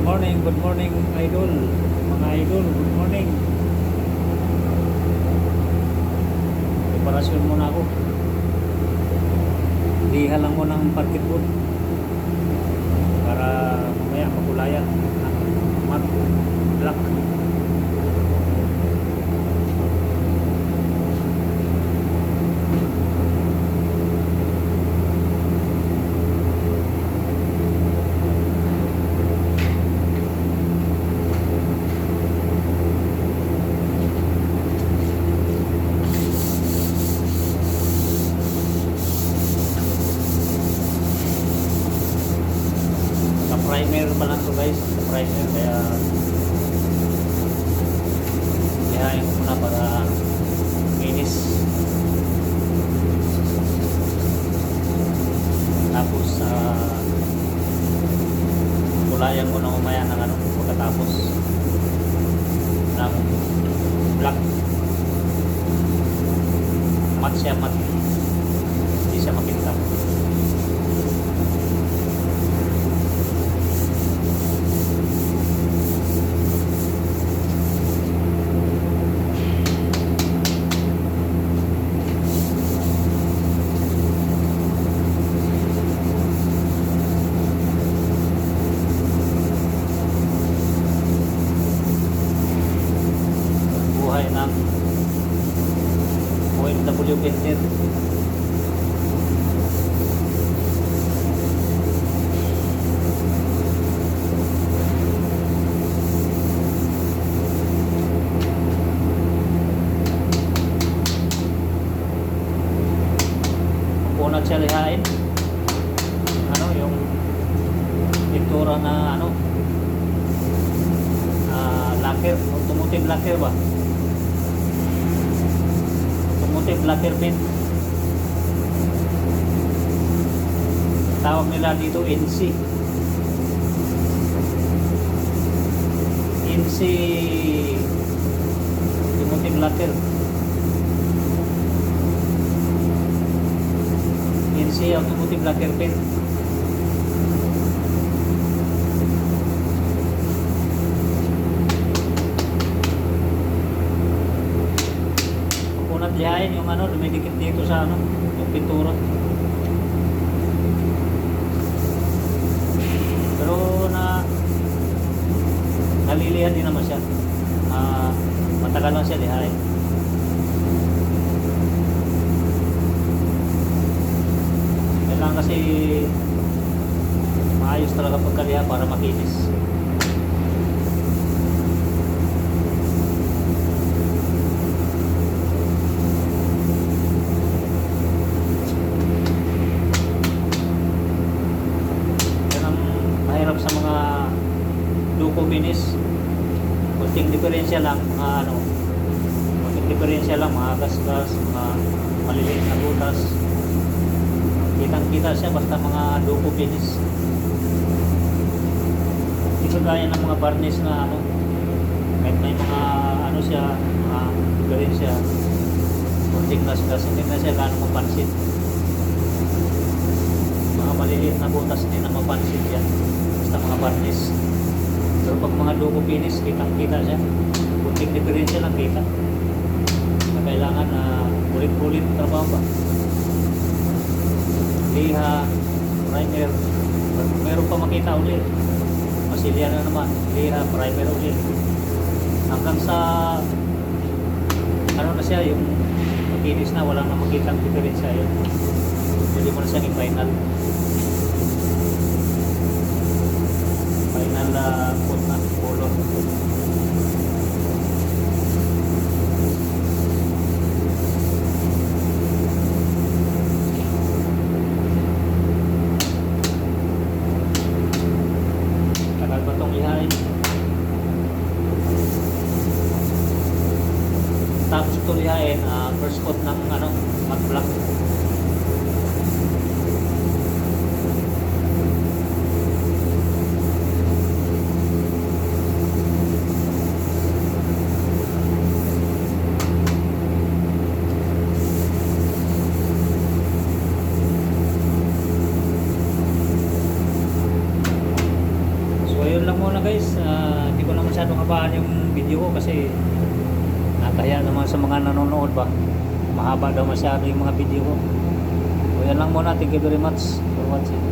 Good morning idol. Mga idol, good morning. Preparasyon muna ako. Liha lang muna ang parking board para mamaya makulayan ang mat black. Primer pa lang to guys, primer, kaya ihain ko muna para minis. Tapos kulayan ko na umaya ng ano pagkatapos ng black. Mat siya, mat, hindi siya makita. Ng OFW painter. Punat siya lihain. Ano yung pintura na ano lacquer, automotive lacquer ba? Automotive lacquer paint. Tawag nila dito NC. NC automotive lacquer. NC automotive lacquer paint. Lihain yung ano, dumidikit dito sa ano, yung pintura. Pero nalilihan din naman siya. Matagal lang siya lihain. Kailangan kasi maayos talaga pagkaliha para makinis. Sa mga duko finish, kunting diferensya lang, mga ano, kunting diferensya lang, mga gas-gas, mga maliliit na butas, kitang-kita siya basta mga duko finish. Hindi kagaya ng mga varnish na ano, kahit may mga ano siya, mga diferensya, kunting gas-gas, hindi na siya gano'ng mapansin. Mga maliliit na butas, hindi na mapansin yan mga varnish. Pero pag mga duko finish, kitang-kita siya. Kunting diferensya lang kita. Na kailangan ulit-ulit trabaho ba? Liha, primer, meron pa makita ulit. Masilya na naman. Liha, primer ulit. Hanggang sa ano na siya, yung makinis na, walang na makitang diferensya yun. Pwede mo na siyang i-final. Put na color. Tagal pa itong lihain. Tapos ito lihain, first coat ng ano, matte black. muna guys. Hindi ko na masyadong habaan yung video ko kasi nakaya naman sa mga nanonood ba. Mahaba daw masyado yung mga video ko. So yan lang muna. Thank you very much for watching.